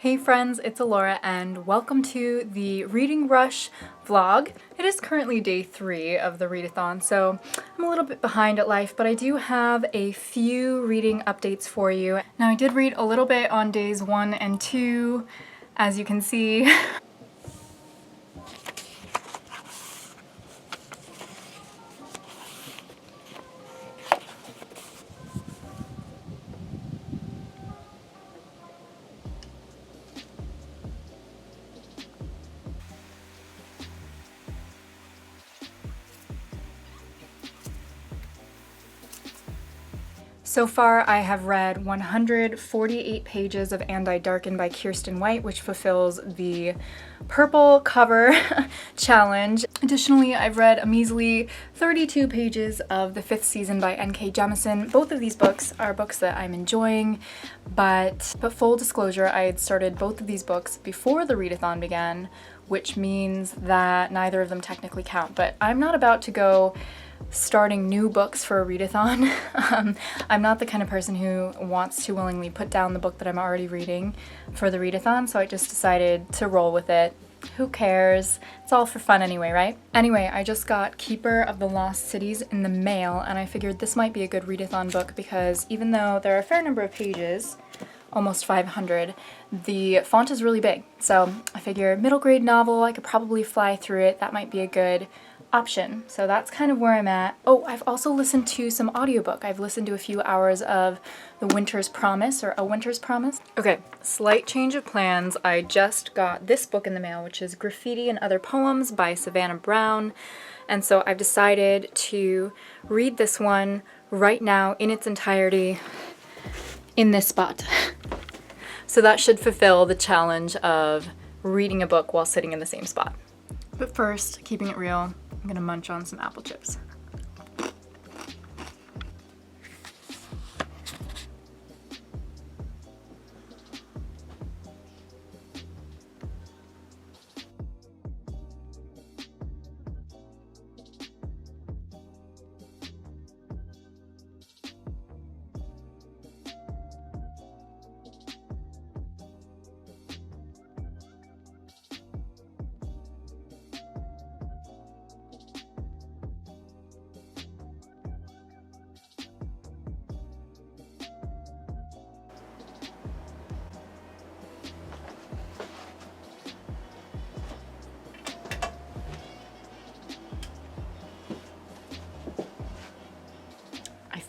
Hey friends, it's Alora and welcome to the Reading Rush vlog. It is currently day 3 of the Readathon, so I'm a little bit behind at life, but I do have a few reading updates for you. Now I did read a little bit on days 1 and 2, as you can see. So far, I have read 148 pages of And I Darken by Kirsten White, which fulfills the purple cover challenge. Additionally, I've read a measly 32 pages of the 5th season by N.K. Jemisin. Both of these books are books that I'm enjoying, but full disclosure, I had started both of these books before the Readathon began, which means that neither of them technically count. But I'm not about to go starting new books for a readathon. I'm not the kind of person who wants to willingly put down the book that I'm already reading for the readathon, so I just decided to roll with it. Who cares? It's all for fun anyway, right? Anyway, I just got Keeper of the Lost Cities in the mail, and I figured this might be a good readathon book because even though there are a fair number of pages, almost 500, the font is really big. So I figure middle grade novel, I could probably fly through it. That might be a good option. So that's kind of where I'm at. Oh, I've also listened to some audiobook. I've listened to a few hours of The Winter's Promise, or A Winter's Promise. Okay, slight change of plans. I just got this book in the mail, which is Graffiti and Other Poems by Savannah Brown. And so I've decided to read this one right now in its entirety in this spot. So that should fulfill the challenge of reading a book while sitting in the same spot. But first, keeping it real, I'm gonna munch on some apple chips.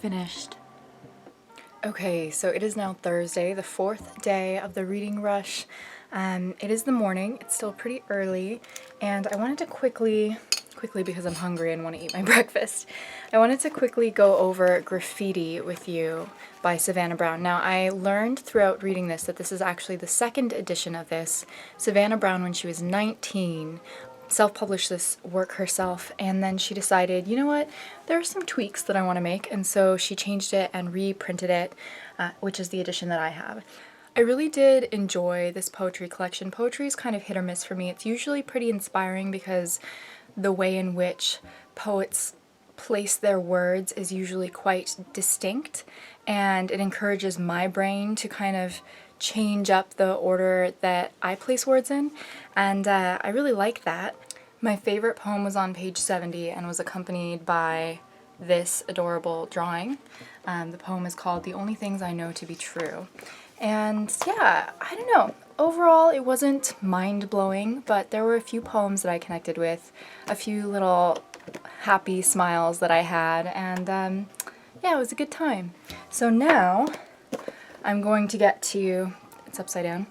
Finished. Okay, so it is now Thursday, the 4th day of the reading rush. It is the morning, it's still pretty early, and I wanted to quickly because I'm hungry and want to eat my breakfast, I wanted to quickly go over Graffiti with you by Savannah Brown. Now, I learned throughout reading this that this is actually the 2nd edition of this. Savannah Brown, when she was 19, self-published this work herself, and then she decided, you know what, there are some tweaks that I want to make, and so she changed it and reprinted it, which is the edition that I have. I really did enjoy this poetry collection. Poetry is kind of hit or miss for me. It's usually pretty inspiring because the way in which poets place their words is usually quite distinct, and it encourages my brain to kind of change up the order that I place words in, and I really like that. My favorite poem was on page 70 and was accompanied by this adorable drawing. The poem is called The Only Things I Know to Be True. And yeah, I don't know. Overall, it wasn't mind-blowing, but there were a few poems that I connected with, a few little happy smiles that I had, and yeah, it was a good time. So now, I'm going to get to, it's upside down,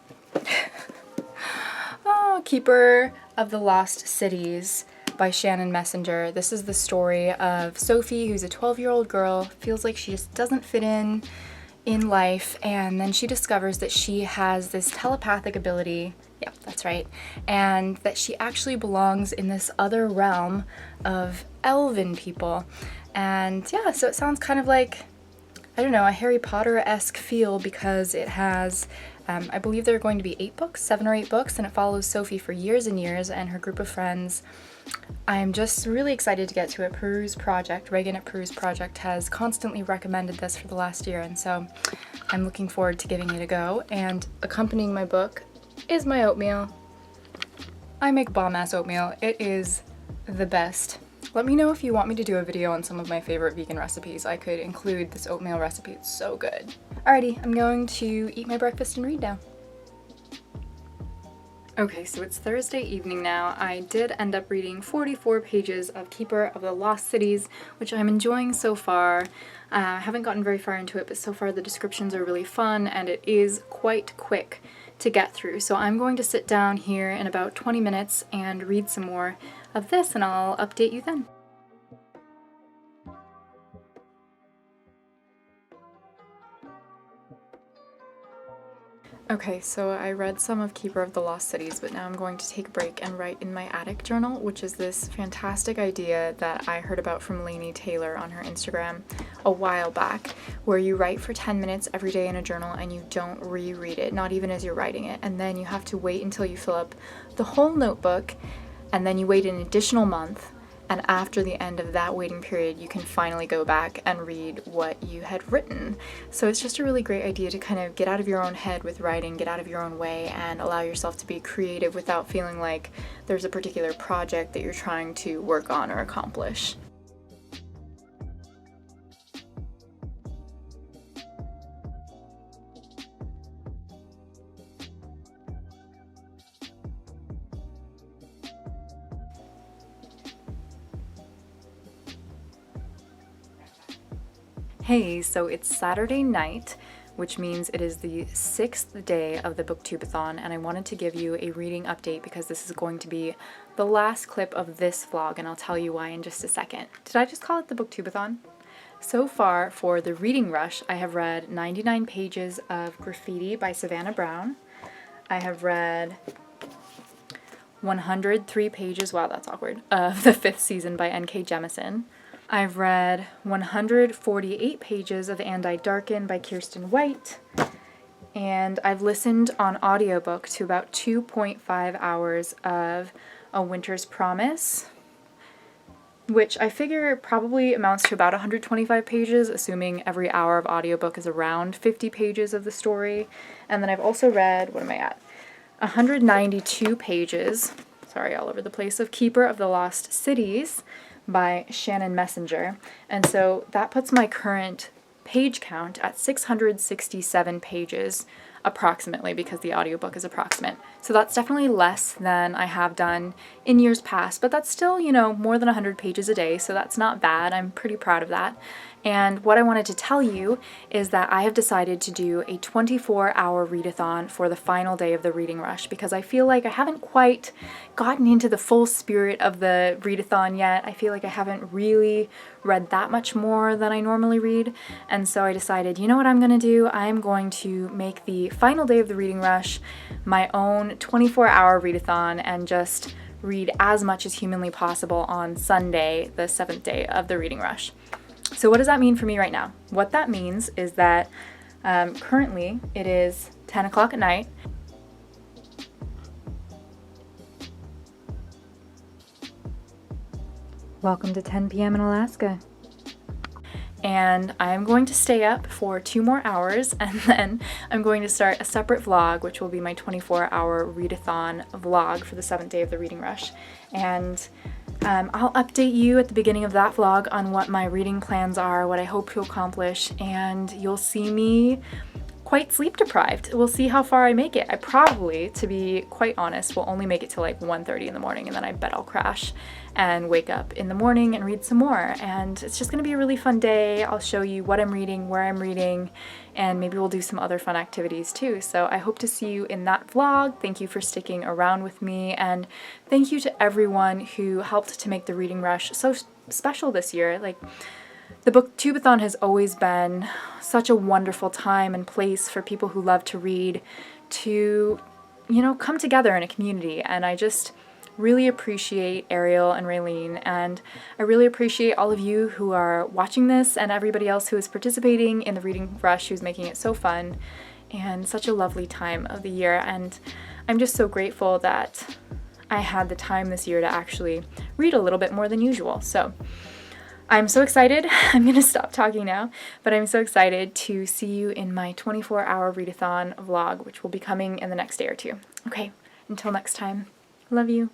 oh, Keeper of the Lost Cities by Shannon Messenger. This is the story of Sophie, who's a 12-year-old girl, feels like she just doesn't fit in life, and then she discovers that she has this telepathic ability, yeah, that's right, and that she actually belongs in this other realm of elven people. And yeah, so it sounds kind of like, I don't know, a Harry Potter-esque feel because it has, I believe there are going to be 8 books, 7 or 8 books, and it follows Sophie for years and years and her group of friends. I'm just really excited to get to it. Peruse Project, Reagan at Peruse Project has constantly recommended this for the last year, and so I'm looking forward to giving it a go. And accompanying my book is my oatmeal. I make bomb-ass oatmeal. It is the best. Let me know if you want me to do a video on some of my favorite vegan recipes. I could include this oatmeal recipe, it's so good. Alrighty, I'm going to eat my breakfast and read now. Okay, so it's Thursday evening now. I did end up reading 44 pages of Keeper of the Lost Cities, which I'm enjoying so far. I haven't gotten very far into it, but so far the descriptions are really fun and it is quite quick to get through. So I'm going to sit down here in about 20 minutes and read some more of this and I'll update you then. Okay, so I read some of Keeper of the Lost Cities, but now I'm going to take a break and write in my attic journal, which is this fantastic idea that I heard about from LAKEY Taylor on her Instagram a while back, where you write for 10 minutes every day in a journal and you don't reread it, not even as you're writing it, and then you have to wait until you fill up the whole notebook, and then you wait an additional month, and after the end of that waiting period you can finally go back and read what you had written. So it's just a really great idea to kind of get out of your own head with writing, get out of your own way, and allow yourself to be creative without feeling like there's a particular project that you're trying to work on or accomplish. Hey, so it's Saturday night, which means it is the 6th day of the Booktubeathon, and I wanted to give you a reading update because this is going to be the last clip of this vlog, and I'll tell you why in just a second. Did I just call it the Booktubeathon? So far, for the reading rush, I have read 99 pages of Graffiti by Savannah Brown. I have read 103 pages, wow that's awkward, of the 5th season by N.K. Jemisin. I've read 148 pages of And I Darken by Kiersten White, and I've listened on audiobook to about 2.5 hours of A Winter's Promise, which I figure probably amounts to about 125 pages, assuming every hour of audiobook is around 50 pages of the story. And then I've also read, what am I at? 192 pages, sorry, all over the place, of Keeper of the Lost Cities by Shannon Messenger, and so that puts my current page count at 667 pages approximately, because the audiobook is approximate. So that's definitely less than I have done in years past, but that's still, you know, more than 100 pages a day, so that's not bad. I'm pretty proud of that. And what I wanted to tell you is that I have decided to do a 24-hour readathon for the final day of the reading rush, because I feel like I haven't quite gotten into the full spirit of the readathon yet. I feel like I haven't really read that much more than I normally read, and so I decided, you know what I'm going to do? I'm going to make the final day of the reading rush my own 24-hour readathon and just read as much as humanly possible on Sunday, the 7th day of the reading rush. So what does that mean for me right now? What that means is that currently it is 10 o'clock at night. Welcome to 10 p.m. in Alaska. And I'm going to stay up for 2 more hours, and then I'm going to start a separate vlog, which will be my 24-hour readathon vlog for the 7th day of the reading rush. And I'll update you at the beginning of that vlog on what my reading plans are, what I hope to accomplish, and you'll see me quite sleep deprived. We'll see how far I make it. I probably, to be quite honest, will only make it to like 1:30 in the morning, and then I bet I'll crash and wake up in the morning and read some more. And it's just gonna be a really fun day. I'll show you what I'm reading, where I'm reading, and maybe we'll do some other fun activities too. So I hope to see you in that vlog. Thank you for sticking around with me, and thank you to everyone who helped to make the reading rush so special this year. Like, the Booktubeathon has always been such a wonderful time and place for people who love to read to, you know, come together in a community, and I just really appreciate Ariel and Raylene, and I really appreciate all of you who are watching this and everybody else who is participating in the reading rush who's making it so fun and such a lovely time of the year. And I'm just so grateful that I had the time this year to actually read a little bit more than usual. So I'm so excited. I'm gonna stop talking now, but I'm so excited to see you in my 24-hour readathon vlog, which will be coming in the next day or two. Okay, until next time, love you.